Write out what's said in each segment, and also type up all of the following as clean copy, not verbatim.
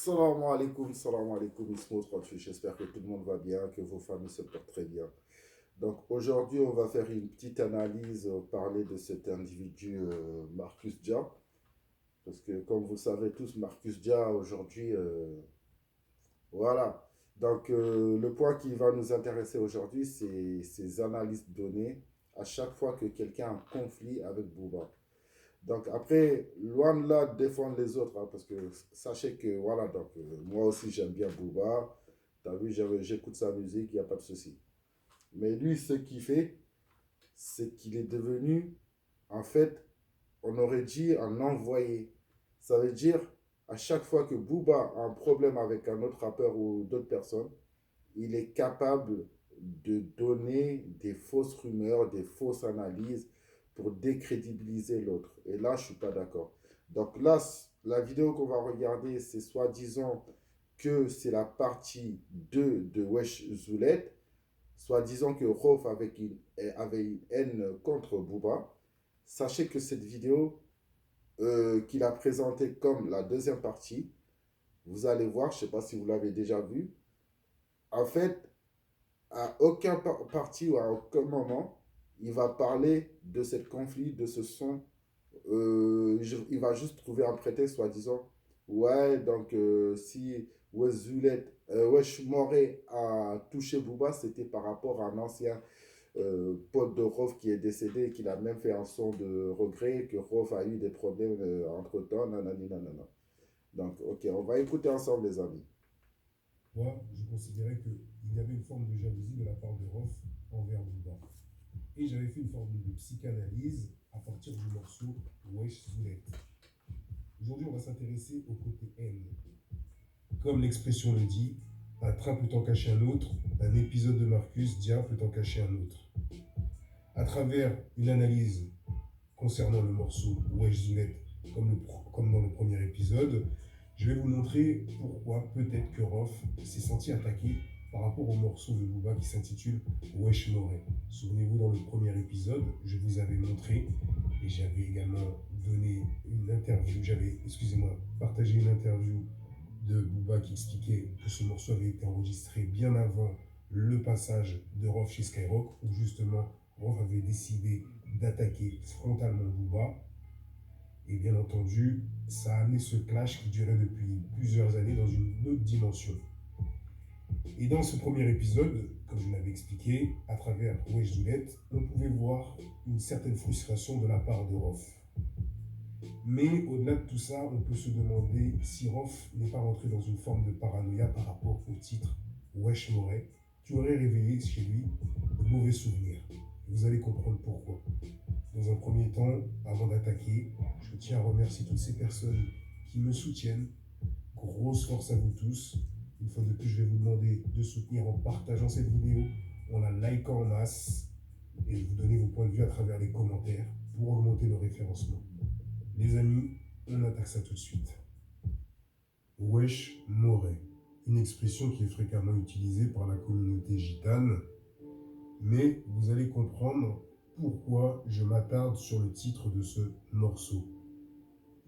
Salam alaikum, Ismo 38. J'espère que tout le monde va bien, que vos familles se portent très bien. Donc aujourd'hui, on va faire une petite analyse, parler de cet individu Marcus Dia. Parce que comme vous savez tous, Marcus Dia aujourd'hui, voilà. Donc le point qui va nous intéresser aujourd'hui, c'est ces analyses données à chaque fois que quelqu'un a un conflit avec Booba. Donc après, loin de là de défendre les autres, hein, parce que sachez que voilà, donc moi aussi j'aime bien Booba. T'as vu, j'écoute sa musique, il n'y a pas de souci. Mais lui, ce qu'il fait, c'est qu'il est devenu, en fait, on aurait dit un envoyé. Ça veut dire, à chaque fois que Booba a un problème avec un autre rappeur ou d'autres personnes, il est capable de donner des fausses rumeurs, des fausses analyses pour décrédibiliser l'autre. Et là, je ne suis pas d'accord. Donc là, la vidéo qu'on va regarder, c'est soi-disant que c'est la partie 2 de Wesh Zoulette, soi-disant que Rof avait une haine contre Booba. Sachez que cette vidéo qu'il a présentée comme la deuxième partie, vous allez voir, je ne sais pas si vous l'avez déjà vue, en fait, à aucun parti ou à aucun moment, il va parler de ce conflit, de ce son. Il va juste trouver un prétexte, soi-disant, ouais, donc si Wesh Moré a touché Booba, c'était par rapport à un ancien pote de Rof qui est décédé et qu'il a même fait un son de regret, que Rof a eu des problèmes entre-temps, nanani, nanana. Donc, ok, on va écouter ensemble, les amis. Moi, je considérais qu'il y avait une forme de jalousie de la part de Rof envers Booba. Et j'avais fait une forme de psychanalyse à partir du morceau Wesh Zoulette. Aujourd'hui, on va s'intéresser au côté haine. Comme l'expression le dit, un train peut en cacher un autre, un épisode de Marcus Dia peut en cacher un autre. À travers une analyse concernant le morceau Wesh Zoulette, comme dans le premier épisode, je vais vous montrer pourquoi peut-être que Rof s'est senti attaqué par rapport au morceau de Booba qui s'intitule Wesh Moré. Souvenez-vous, dans le premier épisode, je vous avais montré et j'avais également donné une interview, partagé une interview de Booba qui expliquait que ce morceau avait été enregistré bien avant le passage de Rof chez Skyrock, où justement Rof avait décidé d'attaquer frontalement Booba. Et bien entendu, ça a amené ce clash qui durait depuis plusieurs années dans une autre dimension. Et dans ce premier épisode, comme je l'avais expliqué, à travers Wesh Zoulette, on pouvait voir une certaine frustration de la part de Rof. Mais au-delà de tout ça, on peut se demander si Rof n'est pas rentré dans une forme de paranoïa par rapport au titre Wesh Moré, qui aurait réveillé chez lui de mauvais souvenirs. Vous allez comprendre pourquoi. Dans un premier temps, avant d'attaquer, je tiens à remercier toutes ces personnes qui me soutiennent. Grosse force à vous tous. Une fois de plus, je vais vous demander de soutenir en partageant cette vidéo, en la likant en masse et de vous donner vos points de vue à travers les commentaires pour augmenter le référencement. Les amis, on attaque ça tout de suite. Wesh Moré, une expression qui est fréquemment utilisée par la communauté gitane, mais vous allez comprendre pourquoi je m'attarde sur le titre de ce morceau.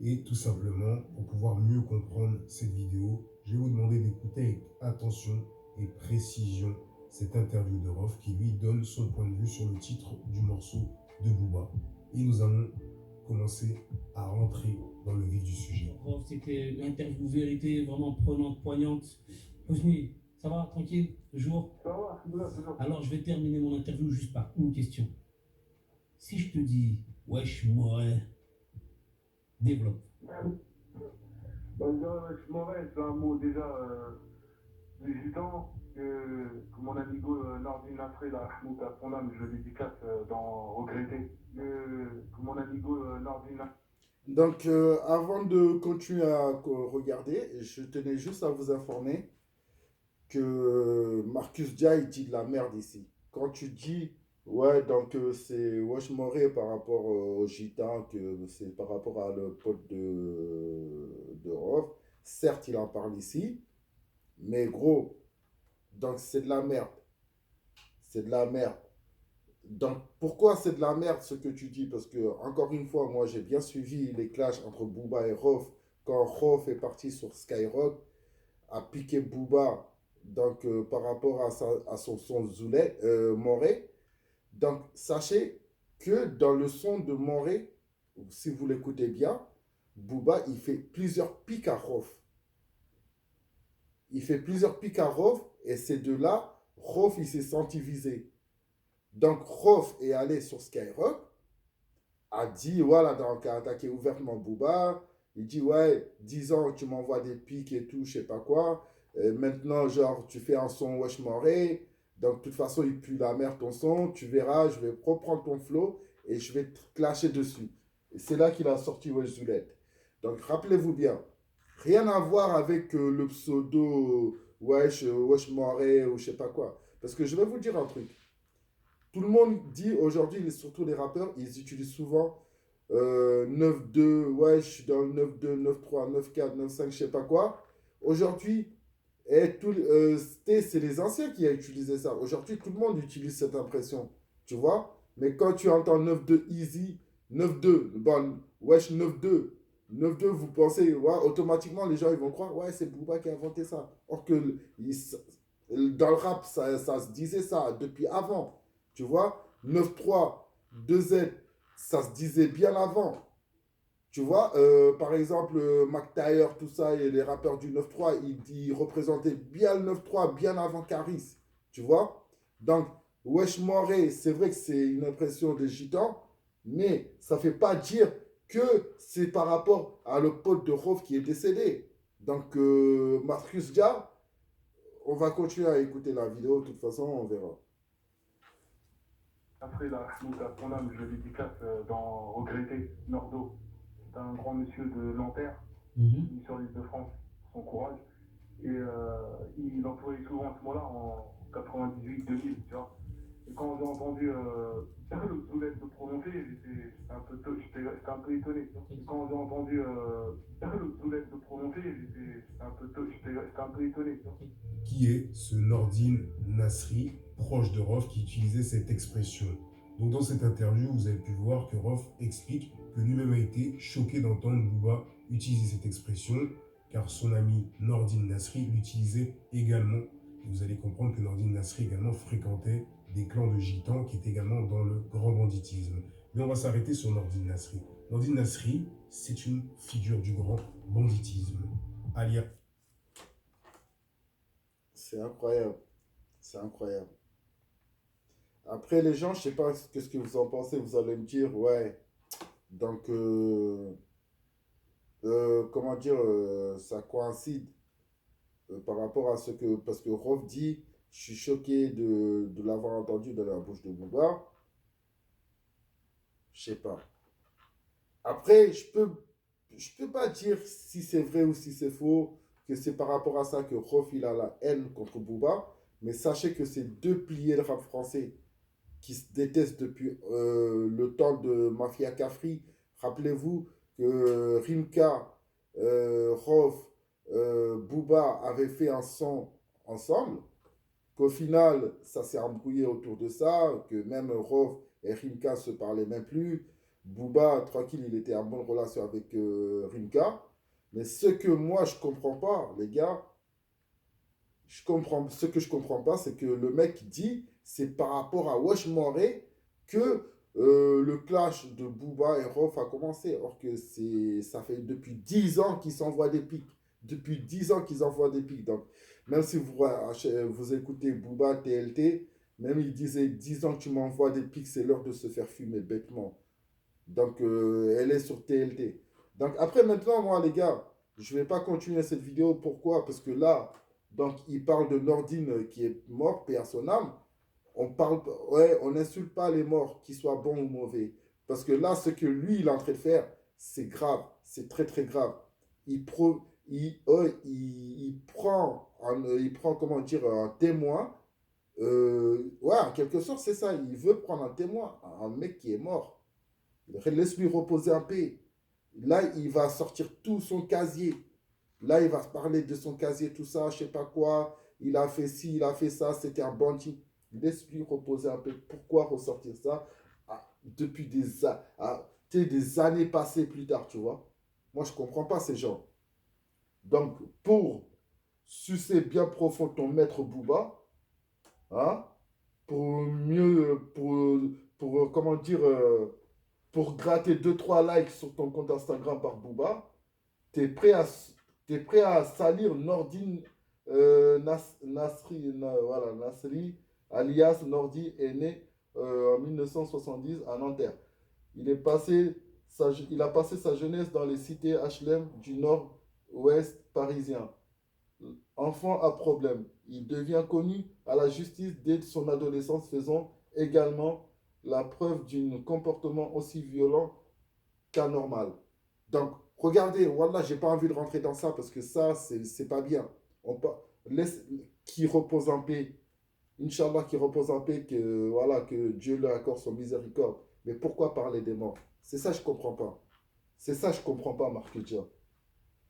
Et tout simplement, pour pouvoir mieux comprendre cette vidéo, je vais vous demander d'écouter avec attention et précision cette interview de Rof qui lui donne son point de vue sur le titre du morceau de Booba. Et nous allons commencer à rentrer dans le vif du sujet. Rof, c'était l'interview vérité, vraiment prenante, poignante. Hosni, ça va, tranquille, jour? Ça va, toujours. Alors, je vais terminer mon interview juste par une question. Si je te dis, wesh, moi, développe. Bah, déjà, Shmoré, c'est un mot déjà gitan que mon ami Nordin Nafré, là, Mahmoud à son âme, je le dédicace dans Regretter. Que mon ami Nordin Nafré. Donc, avant de continuer à regarder, je tenais juste à vous informer que Marcus Dia, il dit de la merde ici. Quand tu dis, ouais, donc c'est Wesh Moré par rapport au Gitan, que c'est par rapport à le pote de Rof, certes, il en parle ici, mais gros, donc c'est de la merde. C'est de la merde. Donc, pourquoi c'est de la merde ce que tu dis? Parce que, encore une fois, moi j'ai bien suivi les clashs entre Booba et Rof quand Rof est parti sur Skyrock. a piqué Booba donc, par rapport à son son Moré. Donc, sachez que dans le son de Moré, si vous l'écoutez bien, Booba, il fait plusieurs pics à Rof. Il fait plusieurs pics à Rof, et c'est de là, Rof, il s'est senti visé. Donc, Rof est allé sur Skyrock, a dit, voilà, donc, a attaqué ouvertement Booba. Il dit, ouais, 10 ans, tu m'envoies des pics et tout, je sais pas quoi. Maintenant, genre, tu fais un son Wesh Moré. Donc, de toute façon, il pue la merde ton son. Tu verras, je vais reprendre ton flow et je vais te clasher dessus. Et c'est là qu'il a sorti Wesh Zoulette. Donc, rappelez-vous bien, rien à voir avec le pseudo Wesh Moré ou je sais pas quoi. Parce que je vais vous dire un truc. Tout le monde dit aujourd'hui, surtout les rappeurs, ils utilisent souvent 9-2, ouais, je suis dans le 9-2, 9-3, 9-4, 9-5, je sais pas quoi. Aujourd'hui, c'est les anciens qui ont utilisé ça. Aujourd'hui, tout le monde utilise cette impression, tu vois. Mais quand tu entends 9-2 easy, 9-2, bon, wesh 9-2, 9-2, vous pensez, ouais, automatiquement, les gens ils vont croire, ouais, c'est Booba qui a inventé ça. Or que dans le rap, ça se disait ça depuis avant. Tu vois, 9-3, 2Z, ça se disait bien avant. Tu vois, par exemple, McTyre, tout ça, et les rappeurs du 9-3, ils représentaient bien le 9-3, bien avant Caris. Tu vois. Donc, Wesh Moré, c'est vrai que c'est une impression des gitans, mais ça ne fait pas dire que c'est par rapport à le pote de Rof qui est décédé. Donc, Marcus Dia, on va continuer à écouter la vidéo, de toute façon, on verra. Après la Mahmoud à son âme, je le dédicace dans Regretter, Nordo. C'est un grand monsieur de Nanterre, il est sur l'île de France, son courage. Et il employait souvent ce mot-là en 98-2000, tu vois. Et quand j'ai entendu le Zoulette le prononcer, j'étais un peu étonné. Et quand j'ai entendu le Zoulette le prononcer, j'étais un peu étonné. Qui est ce Nordine Nasri, proche de Rof, qui utilisait cette expression. Donc dans cette interview, vous avez pu voir que Rof explique que lui-même a été choqué d'entendre Booba utiliser cette expression, car son ami Nordine Nasri l'utilisait également. Et vous allez comprendre que Nordine Nasri également fréquentait des clans de gitans qui étaient également dans le grand banditisme. Mais on va s'arrêter sur Nordine Nasri. Nordine Nasri, c'est une figure du grand banditisme. Alia. C'est incroyable. C'est incroyable. Après, les gens, je sais pas ce que vous en pensez. Vous allez me dire, ouais. Donc, comment dire, ça coïncide par rapport à ce que. Parce que Rof dit, je suis choqué de l'avoir entendu dans la bouche de Booba. Je sais pas. Après, je peux pas dire si c'est vrai ou si c'est faux, que c'est par rapport à ça que Rof il a la haine contre Booba. Mais sachez que c'est deux piliers de rap français qui se détestent depuis le temps de Mafia Cafri. Rappelez-vous que Rimka, Rof, Booba avaient fait un son ensemble, qu'au final, ça s'est embrouillé autour de ça, que même Rof et Rimka se parlaient même plus. Booba, tranquille, il était en bonne relation avec Rimka. Mais ce que moi, je comprends pas, les gars, ce que je comprends pas, c'est que le mec dit, c'est par rapport à Wesh Moré que le clash de Booba et Rof a commencé. Or que ça fait depuis 10 ans qu'ils s'envoient des pics. Depuis 10 ans qu'ils envoient des pics. Donc, même si vous écoutez Booba, TLT, même il disait 10 ans que tu m'envoies des pics, c'est l'heure de se faire fumer bêtement. Donc, elle est sur TLT. Donc, après, maintenant, moi, les gars, je vais pas continuer cette vidéo. Pourquoi? Parce que là, donc, il parle de Nordine qui est mort, paix à son âme. On n'insulte pas les morts, qu'ils soient bons ou mauvais. Parce que là, ce que lui, il est en train de faire, c'est grave. C'est très, très grave. Il prend, comment dire, un témoin. Ouais, en quelque sorte, c'est ça. Il veut prendre un témoin, un mec qui est mort. Laisse-lui reposer en paix. Là, il va sortir tout son casier. Là, il va parler de son casier, tout ça, je sais pas quoi. Il a fait ci, il a fait ça, c'était un bandit. Laisse-lui reposer un peu. Pourquoi ressortir ça depuis des années passées plus tard, tu vois? Moi, je comprends pas ces gens. Donc, pour sucer bien profond ton maître Booba, hein, pour mieux, comment dire, pour gratter 2-3 likes sur ton compte Instagram par Booba, t'es prêt à, t'es prêt à salir Nordine voilà, Nasri, alias Nordi, est né en 1970 à Nanterre. Il a passé sa jeunesse dans les cités HLM du nord-ouest parisien. Enfant à problème, il devient connu à la justice dès son adolescence, faisant également la preuve d'un comportement aussi violent qu'anormal. Donc, regardez, voilà, j'ai pas envie de rentrer dans ça parce que ça, c'est pas bien. Laisse qu'il repose en paix. Inch'Allah, qu'il repose en paix, que Dieu lui accorde son miséricorde. Mais pourquoi parler des morts? C'est ça, je comprends pas. C'est ça, je comprends pas, Marc Dia.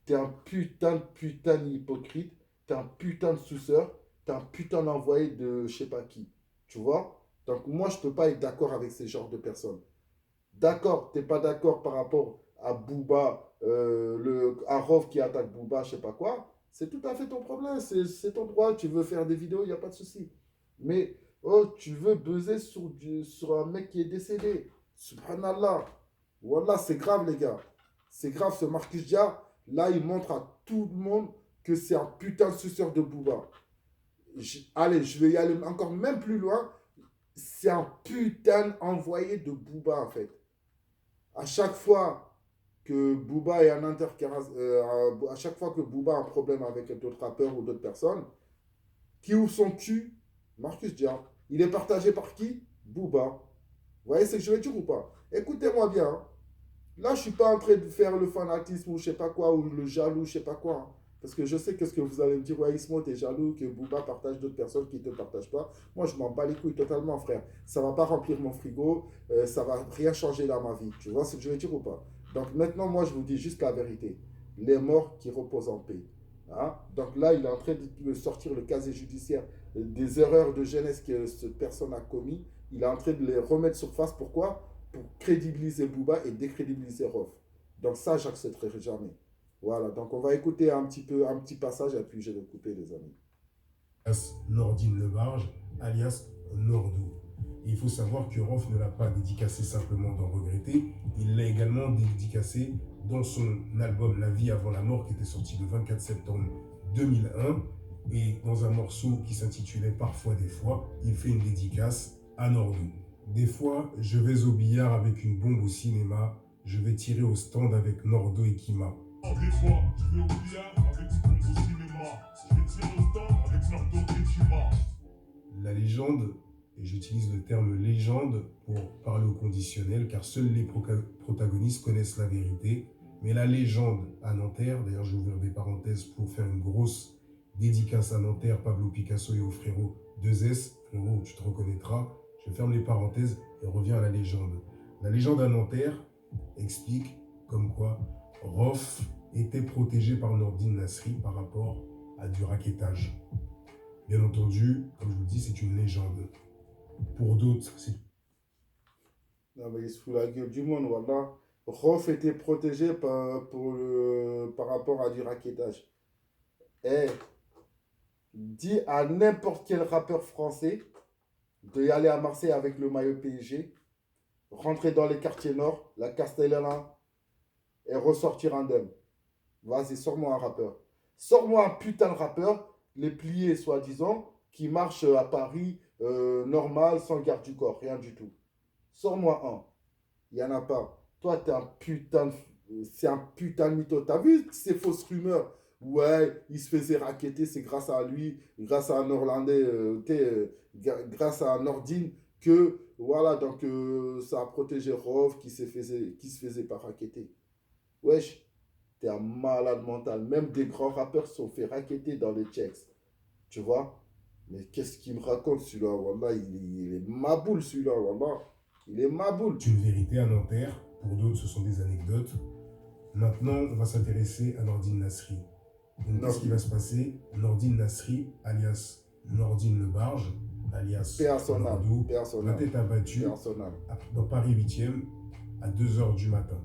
T'es un putain d'hypocrite, t'es un putain de suceur, t'es un putain d'envoyé de je sais pas qui. Tu vois? Donc, moi, je peux pas être d'accord avec ces genres de personnes. D'accord, t'es pas d'accord par rapport à Booba, à Rov qui attaque Booba, je sais pas quoi. C'est tout à fait ton problème, c'est ton droit. Tu veux faire des vidéos, il n'y a pas de souci. Mais, oh, tu veux buzzer sur un mec qui est décédé. Subhanallah. Wallah, c'est grave, les gars. C'est grave, ce Marcus Dia. Là, il montre à tout le monde que c'est un putain de suceur de Booba. Allez, je vais y aller encore même plus loin. C'est un putain envoyé de Booba, en fait. À chaque fois que Booba est en à chaque fois que Booba a un problème avec d'autres rappeurs ou d'autres personnes, qui ouvre son cul, Marcus Dia. Il est partagé par qui? Booba. Vous voyez ce que je veux dire ou pas? Écoutez-moi bien. Hein. Là, je ne suis pas en train de faire le fanatisme ou je sais pas quoi, ou le jaloux, je sais pas quoi. Hein. Parce que je sais que ce que vous allez me dire, ouais, Ismo, t'es jaloux, que Booba partage d'autres personnes qui ne te partagent pas. Moi, je m'en bats les couilles totalement, frère. Ça ne va pas remplir mon frigo, ça ne va rien changer dans ma vie. Tu vois ce que je veux dire ou pas? Donc maintenant, moi, je vous dis juste la vérité. Les morts qui reposent en paix. Hein? Donc là, il est en train de sortir le casier judiciaire des erreurs de jeunesse que cette personne a commis. Il est en train de les remettre sur face. Pourquoi? Pour crédibiliser Booba et décrédibiliser Rof. Donc ça, j'accepterai jamais. Voilà, donc on va écouter un petit passage et puis je vais couper, les amis. Alias Nordine Lebarge, alias Nordou. Et il faut savoir que Rof ne l'a pas dédicacé simplement d'en regretter, il l'a également dédicacé dans son album La vie avant la mort qui était sorti le 24 septembre 2001. Et dans un morceau qui s'intitulait Parfois des fois, il fait une dédicace à Nordou. Des fois, je vais au billard avec une bombe au cinéma, je vais tirer au stand avec Nordo et Kima. Des fois, je vais au billard avec une bombe au cinéma, je vais tirer au stand avec Nordo et Kima. La légende, et j'utilise le terme légende pour parler au conditionnel, car seuls les protagonistes connaissent la vérité, mais la légende à Nanterre, d'ailleurs je vais ouvrir des parenthèses pour faire une grosse dédicace à Nanterre, Pablo Picasso et au frérot 2S, frérot, tu te reconnaîtras. Je ferme les parenthèses et reviens à la légende. La légende à Nanterre explique comme quoi Rof était protégé par Nordine Nasri par rapport à du rackettage. Bien entendu, comme je vous dis, c'est une légende. Pour d'autres, c'est... Non mais il se fout la gueule du monde, voilà. Rof était protégé par rapport à du rackettage. Eh, dis à n'importe quel rappeur français de y aller à Marseille avec le maillot PSG, rentrer dans les quartiers nord, la Castellana, et ressortir indemne. Vas-y, sors-moi un rappeur. Sors-moi un putain de rappeur, les pliés soi-disant, qui marche à Paris, normal, sans garde du corps, rien du tout. Sors-moi un. Il n'y en a pas. Toi, t'es un putain de... C'est un putain de mytho. T'as vu ces fausses rumeurs? Ouais, il se faisait racketter, c'est grâce à lui, grâce à un Orlandais, grâce à un Nordine, que, voilà, donc ça a protégé Rov qui se faisait pas racketter. Wesh, t'es un malade mental. Même des grands rappeurs se sont fait racketter dans les checks. Tu vois? Mais qu'est-ce qu'il me raconte celui-là? Wallah, il est maboule celui-là, wallah. Il est maboule. C'est une vérité à Nanterre. Pour d'autres, ce sont des anecdotes. Maintenant, on va s'intéresser à Nordine Nasri. Donc, qu'est-ce qui va se passer? Nordine Nasri, alias Nordine Lebarge, alias Nordou, va être abattu dans Paris 8e à 2h du matin.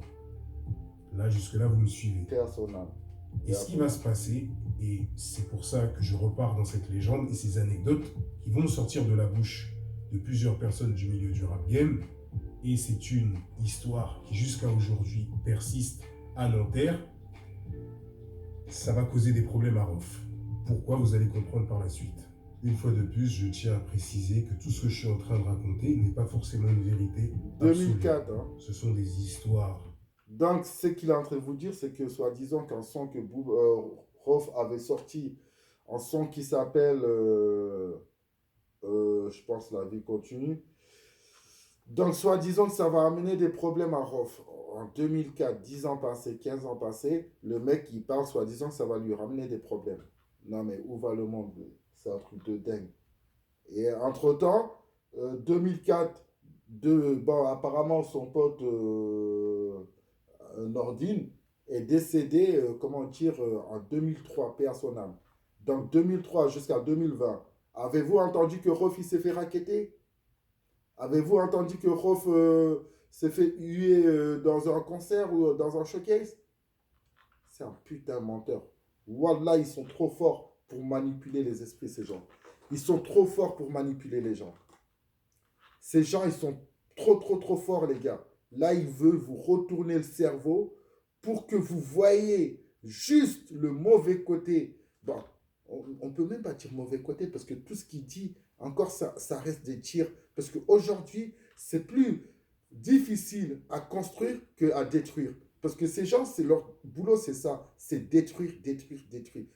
Là, jusque-là, vous me suivez. Et ce qui va se passer, Et c'est pour ça que je repars dans cette légende et ces anecdotes qui vont sortir de la bouche de plusieurs personnes du milieu du rap game. Et c'est une histoire qui jusqu'à aujourd'hui persiste à Nanterre. Ça va causer des problèmes à Rof. Pourquoi, vous allez comprendre par la suite. Une fois de plus, je tiens à préciser que tout ce que je suis en train de raconter n'est pas forcément une vérité absolue. 2004, hein. Ce sont des histoires. Donc, ce qu'il est en train de vous dire, c'est que soi-disant qu'un son que Rof avait sorti, un son qui s'appelle, je pense, La vie continue. Donc, soi-disant que ça va amener des problèmes à Rof. En 2004, 10 ans passés, 15 ans passés, le mec, il parle soi-disant que ça va lui ramener des problèmes. Non, mais où va le monde? C'est un truc de dingue. Et entre-temps, 2004, bon, apparemment, son pote Nordine est décédé, comment dire, en 2003, paix à son âme. Donc, 2003 jusqu'à 2020, avez-vous entendu que Rof, il s'est fait racketter? Avez-vous entendu que Rof s'est fait huer dans un concert ou dans un showcase? C'est un putain de menteur. Wallah, ils sont trop forts pour manipuler les esprits, ces gens. Ils sont trop forts pour manipuler les gens. Ces gens, ils sont trop forts, les gars. Là, ils veulent vous retourner le cerveau pour que vous voyez juste le mauvais côté. Bon, on ne peut même pas dire mauvais côté parce que tout ce qu'il dit, encore, ça reste des tirs. Parce qu'aujourd'hui, c'est plus difficile à construire qu'à détruire. Parce que ces gens, c'est leur boulot, c'est ça. C'est détruire.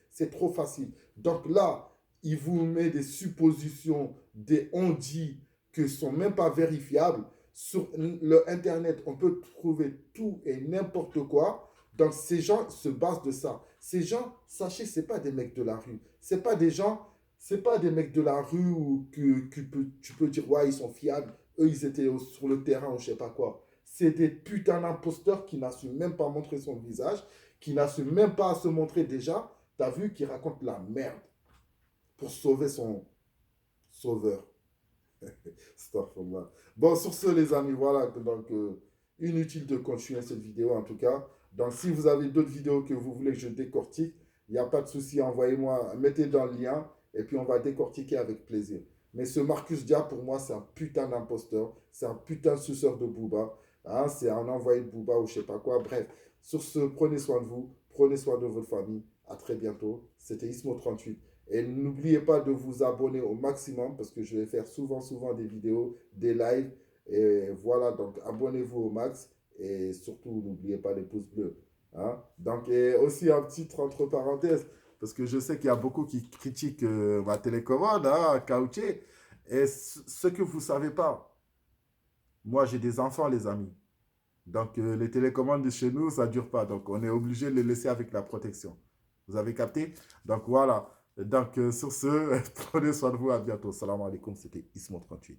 C'est trop facile. Donc là, il vous met des suppositions, des on-dit qui ne sont même pas vérifiables. Sur le Internet, on peut trouver tout et n'importe quoi. Donc ces gens se basent de ça. Ces gens, sachez, ce n'est pas des mecs de la rue. Ce n'est pas des gens, c'est pas des mecs de la rue où tu peux dire, ouais, ils sont fiables. Eux, ils étaient sur le terrain ou je sais pas quoi. C'est des putains d'imposteurs qui n'assument même pas montrer son visage, qui n'assument même pas à se montrer déjà. T'as vu qu'il raconte la merde pour sauver son sauveur. Bon, sur ce, les amis, voilà. Donc, inutile de continuer cette vidéo en tout cas. Donc, si vous avez d'autres vidéos que vous voulez que je décortique, il n'y a pas de souci, envoyez-moi, mettez dans le lien et puis on va décortiquer avec plaisir. Mais ce Marcus Dia, pour moi, c'est un putain d'imposteur. C'est un putain de suceur de Booba. Hein, c'est un envoyé de Booba ou je sais pas quoi. Bref, sur ce, prenez soin de vous. Prenez soin de votre famille. À très bientôt. C'était Ismo38. Et n'oubliez pas de vous abonner au maximum parce que je vais faire souvent des vidéos, des lives. Et voilà, donc abonnez-vous au max. Et surtout, n'oubliez pas les pouces bleus. Hein? Donc, et aussi un petit entre parenthèses. Parce que je sais qu'il y a beaucoup qui critiquent ma télécommande, hein, caoutchouc. Et ce que vous ne savez pas, moi j'ai des enfants, les amis. Donc les télécommandes de chez nous, ça ne dure pas. Donc on est obligé de les laisser avec la protection. Vous avez capté? Donc voilà. Donc sur ce, prenez soin de vous. À bientôt. Salam alaikum. C'était Ismo38.